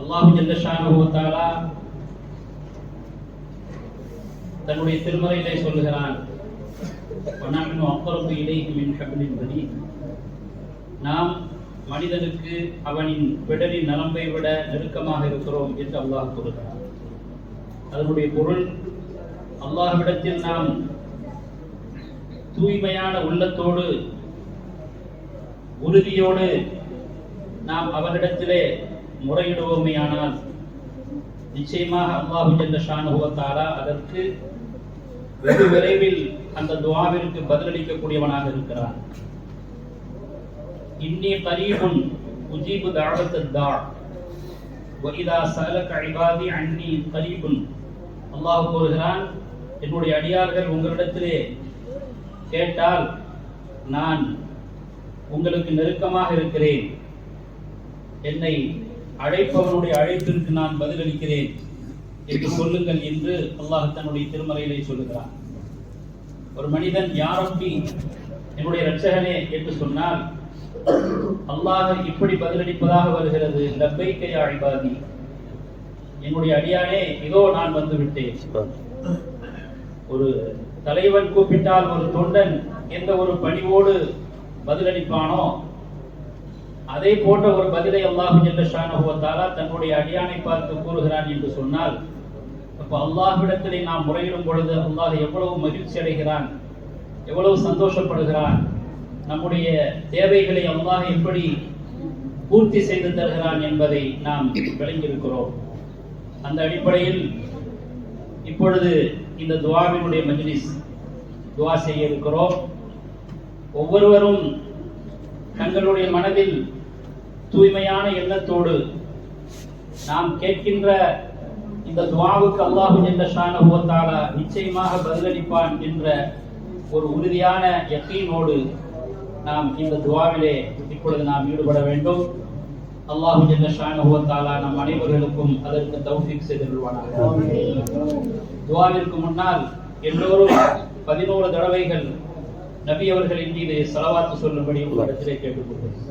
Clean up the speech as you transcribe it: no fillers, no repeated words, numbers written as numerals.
அல்லாஹ் ஜல்ல ஷானஹு வ தஆலா தன்னுடைய திருமறையிலே சொல்லுகிறான், வநஹ்னு அக்ரபு இலைஹி மின் ஹப்லில் வரீத். நாம் மனிதனுக்கு அவனின் விடலின் நரம்பை விட நெருக்கமாக இருக்கிறோம் என்று அல்லாஹ் கூறுகிறார். அதனுடைய பொருள், அல்லாஹ்விடத்தில் நாம் தூய்மையான உள்ளத்தோடு உறுதியோடு நாம் அவனிடத்திலே முறையிடுவோமேயானால் நிச்சயமாக அல்லாஹ் ஜல்ல ஷானஹு வ தஆலா அதற்கு வெகு விரைவில் அந்த துஆவிற்கு பதிலளிக்கக்கூடியவனாக இருக்கிறான். இன்னி கரீபுன் உஜீபு தஅவத்தத் தா வ இதா ஸஅலக இபாதி அன்னி கரீபுன். அல்லாஹ் கூறுகிறான், என்னுடைய அடியார்கள் உங்களிடத்திலே கேட்டால் நான் உங்களுக்கு நெருக்கமாக இருக்கிறேன், என்னை அழைப்பவனுடைய அழைப்பிற்கு நான் பதிலளிக்கிறேன் என்று சொல்லுங்கள் என்று அல்லாஹ் தன்னுடைய திருமறையிலே சொல்லுகிறான். ஒரு மனிதன் யா ரப்பி, என்னுடைய இரட்சகனே என்று சொன்னால் அல்லாஹ் இப்படி பதிலளிப்பதாக வருகிறது, லப்பைக யா இபாதி, என்னுடைய அடியானே இதோ நான் வந்து விட்டேன். ஒரு தலைவன் கூப்பிட்டால் ஒரு தொண்டன் எந்த ஒரு பணிவோடு பதிலளிப்பானோ அதே போன்ற ஒரு பதிலை அல்லாஹ் ஜல்ல ஷானஹு வ தஆலா தன்னுடைய அடியானை பார்த்து கூறுகிறான் என்று சொன்னால், அப்ப அல்லாஹ்விடத்திலே நாம் முறையிடும் பொழுது அல்லாஹ் எவ்வளவு மகிழ்ச்சி அடைகிறான், எவ்வளவு சந்தோஷப்படுகிறான், நம்முடைய தேவைகளை அல்லாஹ் எப்படி பூர்த்தி செய்து தருகிறான் என்பதை நாம் விளங்கியிருக்கிறோம். அந்த அடிப்படையில் இப்பொழுது இந்த துஆவினுடைய மஜ்லிஸ், துஆ செய்ய இருக்கிறோம். ஒவ்வொருவரும் தங்களுடைய மனதில் தூய்மையான எண்ணத்தோடு நாம் கேட்கின்ற இந்த துஆவுக்கு அல்லாஹ் ஜல்ல ஷானஹு வ தஆலா நிச்சயமாக பதிலளிப்பான் என்ற ஒரு உறுதியான யகீனோடு நாம் இந்த துஆவிலே இப்பொழுது நாம் ஈடுபட வேண்டும். அல்லாஹ் ஜல்ல ஷானஹு வ தஆலா நம் அனைவர்களுக்கும் அதற்கு தௌஃபீக் செய்தருள்வானாக. துஆவிற்கு முன்னால் எல்லோரும் 11 தடவைகள் நபி அவர்களின் மீது ஸலவாத் சொல்லும்படி உங்களிடத்திலே கேட்டுக்கொள்கிறேன்.